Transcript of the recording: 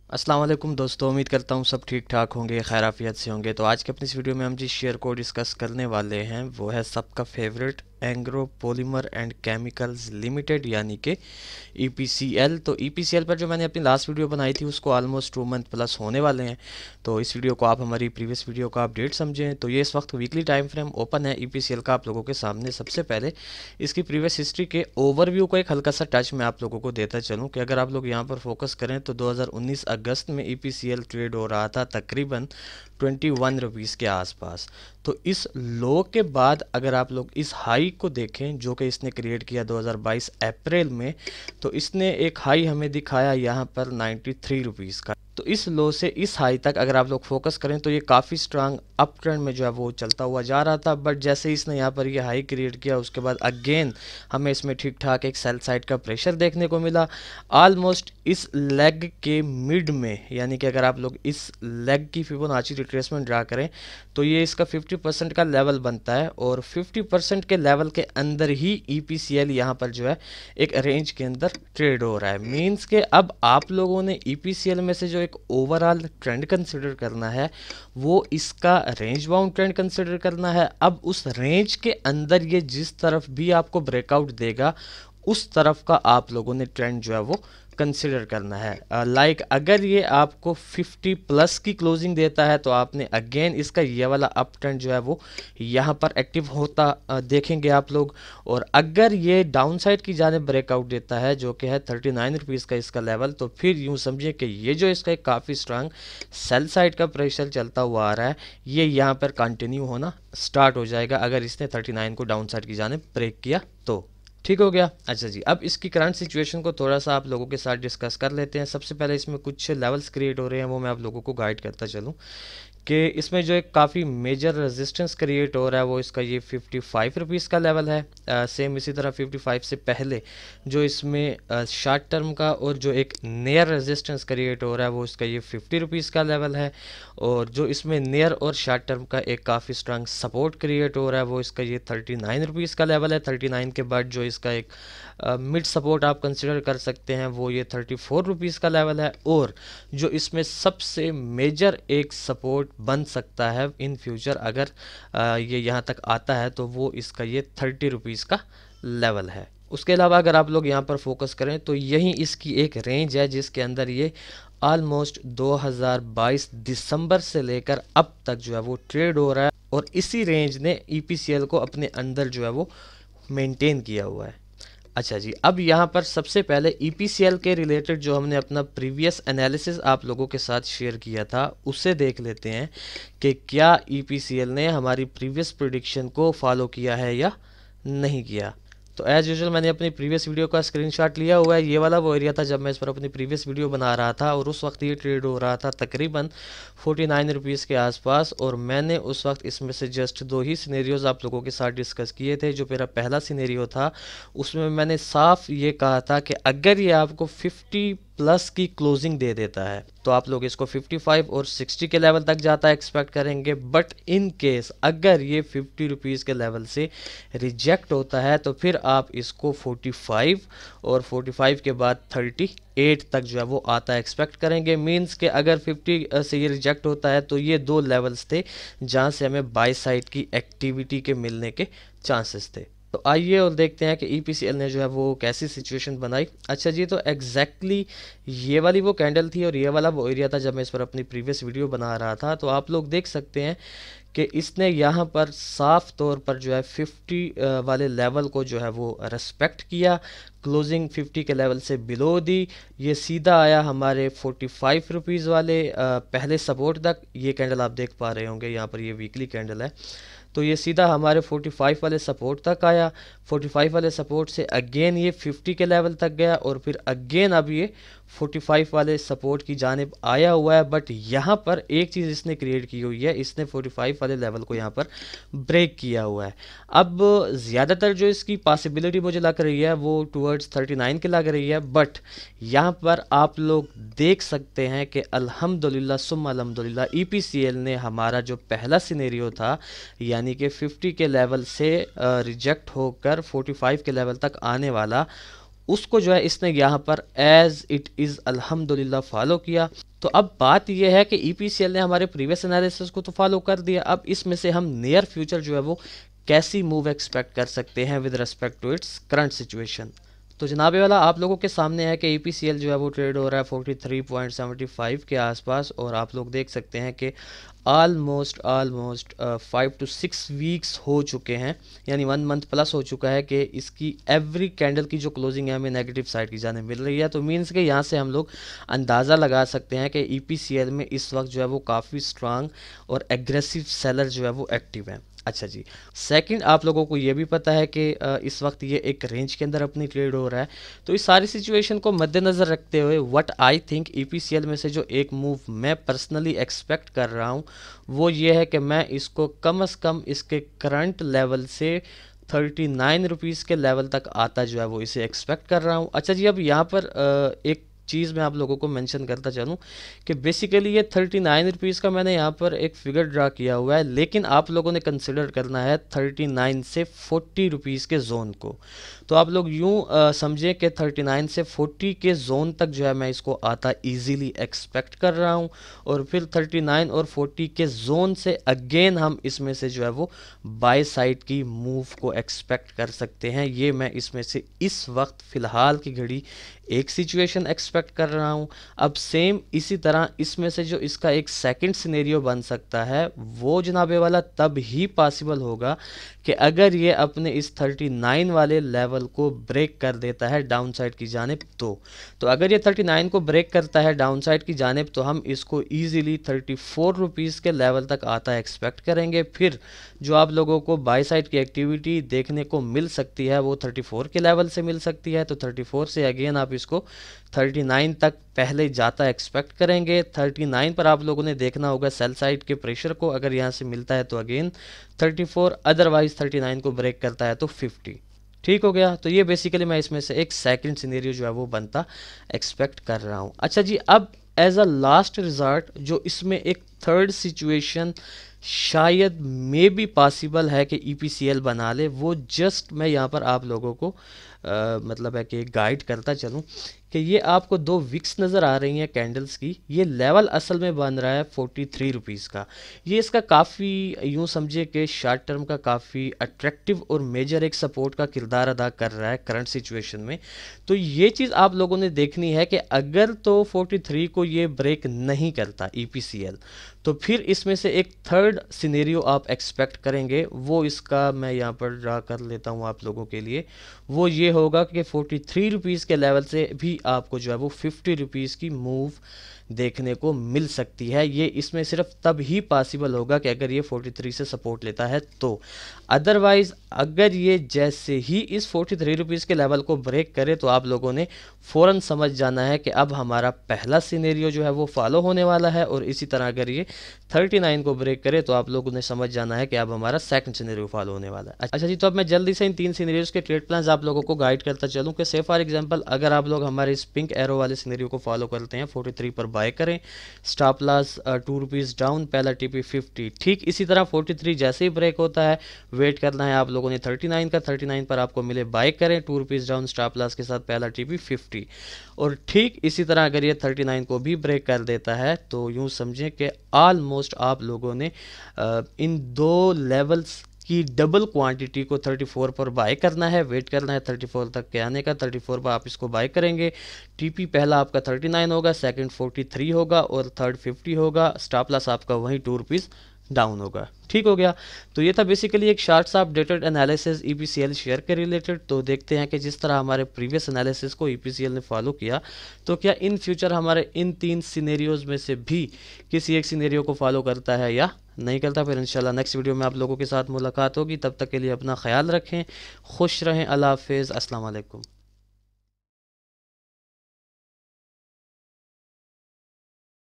अस्सलाम वालेकुम दोस्तों, उम्मीद करता हूँ सब ठीक ठाक होंगे, खैर आफियत से होंगे। तो आज के अपनी इस वीडियो में हम जिस शेयर को डिस्कस करने वाले हैं वो है सबका favourite Engro polymer and chemicals limited यानी कि EPCL। तो EPCL पर जो मैंने अपनी लास्ट वीडियो बनाई थी उसको ऑलमोस्ट 2 मंथ प्लस होने वाले हैं। तो इस वीडियो को आप हमारी प्रीवियस वीडियो का अपडेट समझें। तो ये इस वक्त वीकली टाइम फ्रेम ओपन है EPCL का आप लोगों के सामने। सबसे पहले इसकी प्रीवियस हिस्ट्री के ओवरव्यू को एक हल्का सा टच मैं आप लोगों को देता चलूँ कि अगर आप लोग यहाँ पर फोकस करें तो 2019 अगस्त में EPCL ट्रेड हो रहा था तकरीबन 21 रुपीज़ के आसपास। तो इस लो के बाद अगर आप लोग इस हाई को देखें जो कि इसने क्रिएट किया 2022 अप्रैल में, तो इसने एक हाई हमें दिखाया यहाँ पर 93 रुपीज़ का। तो इस लो से इस हाई तक अगर आप लोग फोकस करें तो ये काफ़ी स्ट्रांग अप ट्रेंड में जो है वो चलता हुआ जा रहा था। बट जैसे इसने यहाँ पर ये हाई क्रिएट किया उसके बाद अगेन हमें इसमें ठीक ठाक एक सेल साइड का प्रेशर देखने को मिला ऑलमोस्ट इस लेग के मिड में। यानी कि अगर आप लोग इस लेग की फिबोनाची रिट्रेसमेंट ड्रा करें तो ये इसका 50% का लेवल बनता है और 50% के लेवल के अंदर ही EPCL यहाँ पर जो है एक रेंज के अंदर ट्रेड हो रहा है। मींस के अब आप लोगों ने EPCL में से जो एक ओवरऑल ट्रेंड कंसिडर करना है वो इसका रेंज बाउंड ट्रेंड कंसिडर करना है। अब उस रेंज के अंदर ये जिस तरफ भी आपको ब्रेकआउट देगा उस तरफ का आप लोगों ने ट्रेंड जो है वो कंसिडर करना है। लाइक अगर ये आपको 50 प्लस की क्लोजिंग देता है तो आपने अगेन इसका ये वाला अप ट्रेंड जो है वो यहाँ पर एक्टिव होता देखेंगे आप लोग। और अगर ये डाउन साइड की जाने ब्रेकआउट देता है जो कि है 39 रुपीज़ का इसका लेवल, तो फिर यूँ समझिए कि ये जो इसका एक काफ़ी स्ट्रांग सेल साइड का प्रेशर चलता हुआ आ रहा है ये यहाँ पर कंटिन्यू होना स्टार्ट हो जाएगा अगर इसने 39 को डाउन साइड की जाने ब्रेक किया तो। ठीक हो गया। अच्छा जी, अब इसकी करंट सिचुएशन को थोड़ा सा आप लोगों के साथ डिस्कस कर लेते हैं। सबसे पहले इसमें कुछ लेवल्स क्रिएट हो रहे हैं वो मैं आप लोगों को गाइड करता चलूँ कि इसमें जो एक काफ़ी मेजर रेजिस्टेंस क्रिएट हो रहा है वो इसका ये 55 रुपीज़ का लेवल है। सेम इसी तरह 55 से पहले जो इसमें शॉर्ट टर्म का और जो एक नियर रेजिस्टेंस क्रिएट हो रहा है वो इसका ये 50 रुपीज़ का लेवल है। और जो इसमें नियर और शॉर्ट टर्म का एक काफ़ी स्ट्रांग सपोर्ट क्रिएट हो रहा है वो इसका ये 39 रुपीज़ का लेवल है। 39 के बाद जो इसका एक मिड सपोर्ट आप कंसिडर कर सकते हैं वो ये 34 रुपीज़ का लेवल है। और जो इसमें सबसे मेजर एक सपोर्ट बन सकता है इन फ्यूचर अगर ये यहाँ तक आता है तो वो इसका ये 30 रुपीज़ का लेवल है। उसके अलावा अगर आप लोग यहाँ पर फोकस करें तो यही इसकी एक रेंज है जिसके अंदर ये ऑलमोस्ट 2022 दिसंबर से लेकर अब तक जो है वो ट्रेड हो रहा है और इसी रेंज ने EPCL को अपने अंदर जो है वो मेंटेन किया हुआ है। अच्छा जी, अब यहाँ पर सबसे पहले EPCL के रिलेटेड जो हमने अपना प्रीवियस एनालिसिस आप लोगों के साथ शेयर किया था उससे देख लेते हैं कि क्या EPCL ने हमारी प्रीवियस प्रेडिक्शन को फॉलो किया है या नहीं किया। तो एज़ यूजुअल मैंने अपनी प्रीवियस वीडियो का स्क्रीनशॉट लिया हुआ है। ये वाला वो एरिया था जब मैं इस पर अपनी प्रीवियस वीडियो बना रहा था और उस वक्त ये ट्रेड हो रहा था तकरीबन 49 रुपीज़ के आसपास। और मैंने उस वक्त इसमें से जस्ट 2 ही सिनेरियोज आप लोगों के साथ डिस्कस किए थे। जो मेरा पहला सिनेरियो था उसमें मैंने साफ ये कहा था कि अगर ये आपको 50 प्लस की क्लोजिंग दे देता है तो आप लोग इसको 55 और 60 के लेवल तक जाता एक्सपेक्ट करेंगे। बट इन केस अगर ये 50 रुपीज़ के लेवल से रिजेक्ट होता है तो फिर आप इसको 45 और 45 के बाद 38 तक जो है वो आता एक्सपेक्ट करेंगे। मींस के अगर 50 से ये रिजेक्ट होता है तो ये 2 लेवल्स थे जहां से हमें बाय साइड की एक्टिविटी के मिलने के चांसेस थे। तो आइए और देखते हैं कि EPCL ने जो है वो कैसी सिचुएशन बनाई। अच्छा जी, तो एग्जैक्टली ये वाली वो कैंडल थी और ये वाला वो एरिया था जब मैं इस पर अपनी प्रीवियस वीडियो बना रहा था। तो आप लोग देख सकते हैं कि इसने यहाँ पर साफ तौर पर जो है 50 वाले लेवल को जो है वो रेस्पेक्ट किया। क्लोजिंग 50 के लेवल से बिलो दी, ये सीधा आया हमारे 45 रुपीज़ वाले पहले सपोर्ट तक। ये कैंडल आप देख पा रहे होंगे, यहाँ पर ये वीकली कैंडल है। तो ये सीधा हमारे 45 वाले सपोर्ट तक आया। 45 वाले सपोर्ट से अगेन ये 50 के लेवल तक गया और फिर अगेन अब ये 45 वाले सपोर्ट की जानिब आया हुआ है। बट यहाँ पर एक चीज़ इसने क्रिएट की हुई है, इसने 45 वाले लेवल को यहाँ पर ब्रेक किया हुआ है। अब ज़्यादातर जो इसकी पॉसिबिलिटी मुझे लग रही है वो टूवर्ड्स 39 की लग रही है। बट यहाँ पर आप लोग देख सकते हैं कि अल्हम्दुलिल्लाह सुम्मा अल्हम्दुलिल्लाह EPCL ने हमारा जो पहला सिनेरियो था यानी कि 50 के लेवल से रिजेक्ट होकर 45 के लेवल तक आने वाला उसको जो है इसने यहाँ पर एज इट इज़ अल्हम्दुलिल्लाह फॉलो किया। तो अब बात यह है कि ईपीसीएल ने हमारे प्रीवियस एनालिसिस को तो फॉलो कर दिया, अब इसमें से हम नियर फ्यूचर जो है वो कैसी मूव एक्सपेक्ट कर सकते हैं with respect to its current situation. तो जनाब वाला आप लोगों के सामने है कि ईपीसीएल जो है वो ट्रेड हो रहा है 43.75 के आसपास, और आप लोग देख सकते हैं कि ऑलमोस्ट 5 to 6 वीक्स हो चुके हैं, यानी 1 मंथ प्लस हो चुका है कि इसकी एवरी कैंडल की जो क्लोजिंग है हमें नेगेटिव साइड की जाने मिल रही है। तो मीन्स के यहाँ से हम लोग अंदाज़ा लगा सकते हैं कि ईपीसीएल में इस वक्त जो है वो काफ़ी स्ट्रांग और एग्रेसिव सेलर जो है वो एक्टिव है। अच्छा जी, सेकंड आप लोगों को ये भी पता है कि इस वक्त ये एक रेंज के अंदर अपनी ट्रेड हो रहा है। तो इस सारी सिचुएशन को मद्देनज़र रखते हुए व्हाट आई थिंक ईपीसीएल में से जो एक मूव मैं पर्सनली एक्सपेक्ट कर रहा हूँ वो ये है कि मैं इसको कम से कम इसके करंट लेवल से 39 रुपीज़ के लेवल तक आता जो है वो इसे एक्सपेक्ट कर रहा हूँ। अच्छा जी, अब यहाँ पर एक चीज़ मैं आप लोगों को मेंशन करता चलूँ कि बेसिकली ये 39 रुपीज़ का मैंने यहाँ पर एक फिगर ड्रा किया हुआ है, लेकिन आप लोगों ने कंसिडर करना है 39 से 40 रुपीज़ के जोन को। तो आप लोग यूँ समझें कि 39 से 40 के जोन तक जो है मैं इसको आता इजीली एक्सपेक्ट कर रहा हूँ, और फिर 39 और 40 के जोन से अगेन हम इसमें से जो है वो बाय साइड की मूव को एक्सपेक्ट कर सकते हैं। ये मैं इसमें से इस वक्त फ़िलहाल की घड़ी एक सिचुएशन एक्सपेक्ट कर रहा हूँ। अब सेम इसी तरह इसमें से जो इसका एक सेकंड सिनेरियो बन सकता है वो जनाबे वाला तब ही पॉसिबल होगा कि अगर ये अपने इस 39 वाले लेवल को ब्रेक कर देता है डाउन साइड की जानिब। तो अगर ये 39 को ब्रेक करता है डाउन साइड की जानिब तो हम इसको ईजिली 34 रुपीज़ के लेवल तक आता एक्सपेक्ट करेंगे। फिर जो आप लोगों को बाय साइड की एक्टिविटी देखने को मिल सकती है वो 34 के लेवल से मिल सकती है। तो 34 से अगेन आप इसको 39 तक पहले जाता एक्सपेक्ट करेंगे। 39 पर आप लोगों ने देखना होगा सेल साइड के प्रेशर को, अगर यहाँ से मिलता है तो अगेन 34, अदरवाइज 39 को ब्रेक करता है तो 50। ठीक हो गया। तो ये बेसिकली मैं इसमें से एक सेकंड सिनेरियो जो है वो बनता एक्सपेक्ट कर रहा हूँ। अच्छा जी, अब एज अ लास्ट रिजल्ट जो इसमें एक थर्ड सिचुएशन शायद मे बी पॉसिबल है कि ईपीसीएल बना ले, वो जस्ट मैं यहाँ पर आप लोगों को मतलब है कि गाइड करता चलूँ कि ये आपको 2 विक्स नज़र आ रही हैं कैंडल्स की। ये लेवल असल में बन रहा है 43 रुपीज़ का। ये इसका काफ़ी यूँ समझिए कि शॉर्ट टर्म का काफ़ी अट्रैक्टिव और मेजर एक सपोर्ट का किरदार अदा कर रहा है करंट सिचुएशन में। तो ये चीज़ आप लोगों ने देखनी है कि अगर तो 43 को ये ब्रेक नहीं करता ईपीसीएल तो फिर इसमें से एक थर्ड सिनेरियो आप एक्सपेक्ट करेंगे। वो इसका मैं यहाँ पर ड्रा कर लेता हूँ आप लोगों के लिए। वो ये होगा कि 43 रुपीज़ के लेवल से भी आपको जो है वो 50 रुपीज़ की मूव देखने को मिल सकती है। ये इसमें सिर्फ तब ही पॉसिबल होगा कि अगर ये 43 से सपोर्ट लेता है तो, अदरवाइज़ अगर ये जैसे ही इस 43 रुपीज़ के लेवल को ब्रेक करे तो आप लोगों ने फ़ौरन समझ जाना है कि अब हमारा पहला सिनेरियो जो है वो फॉलो होने वाला है। और इसी तरह अगर ये 39 को ब्रेक करे तो आप लोगों ने समझ जाना है कि अब हमारा सेकंड सिनेरियो फॉलो होने वाला है। अच्छा जी, तो अब मैं जल्दी से इन 3 सिनेरियोज़ के ट्रेड प्लान्स आप लोगों को गाइड करता चलूँ कि से फॉर एग्जांपल अगर आप लोग हमारे इस पिंक एरो वाले सिनेरियो को फॉलो करते हैं 43 पर बाय करें, स्टॉप लॉस 2 रुपीज़ डाउन, पहला टीपी 50। ठीक इसी तरह 43 जैसे ही ब्रेक होता है वेट करना है आप लोगों ने 39 का, 39 पर आपको मिले बाय करें 2 रुपीज़ डाउन स्टॉप लॉस के साथ, पहला टीपी 50। और ठीक इसी तरह अगर ये 39 को भी ब्रेक कर देता है तो यूँ समझें कि ऑलमोस्ट आप लोगों ने इन 2 लेवल्स की डबल क्वांटिटी को 34 पर बाय करना है। वेट करना है 34 तक के आने का। 34 पर आप इसको बाय करेंगे। टीपी पहला आपका 39 होगा, सेकंड 43 होगा और थर्ड 50 होगा। स्टॉप लॉस आपका वहीं 2 रुपीज़ डाउन होगा। ठीक हो गया। तो ये था बेसिकली एक शॉर्ट सा अपडेटेड एनालिसिस ईपीसीएल शेयर के रिलेटेड। तो देखते हैं कि जिस तरह हमारे प्रीवियस एनालिसिस को ईपीसीएल ने फॉलो किया तो क्या इन फ्यूचर हमारे इन 3 सिनेरियोज में से भी किसी एक सिनेरियो को फॉलो करता है या नहीं करता। फिर इंशाल्लाह नेक्स्ट वीडियो में आप लोगों के साथ मुलाकात होगी। तब तक के लिए अपना ख्याल रखें, खुश रहें, अल्लाह हाफिज़, अस्सलाम वालेकुम।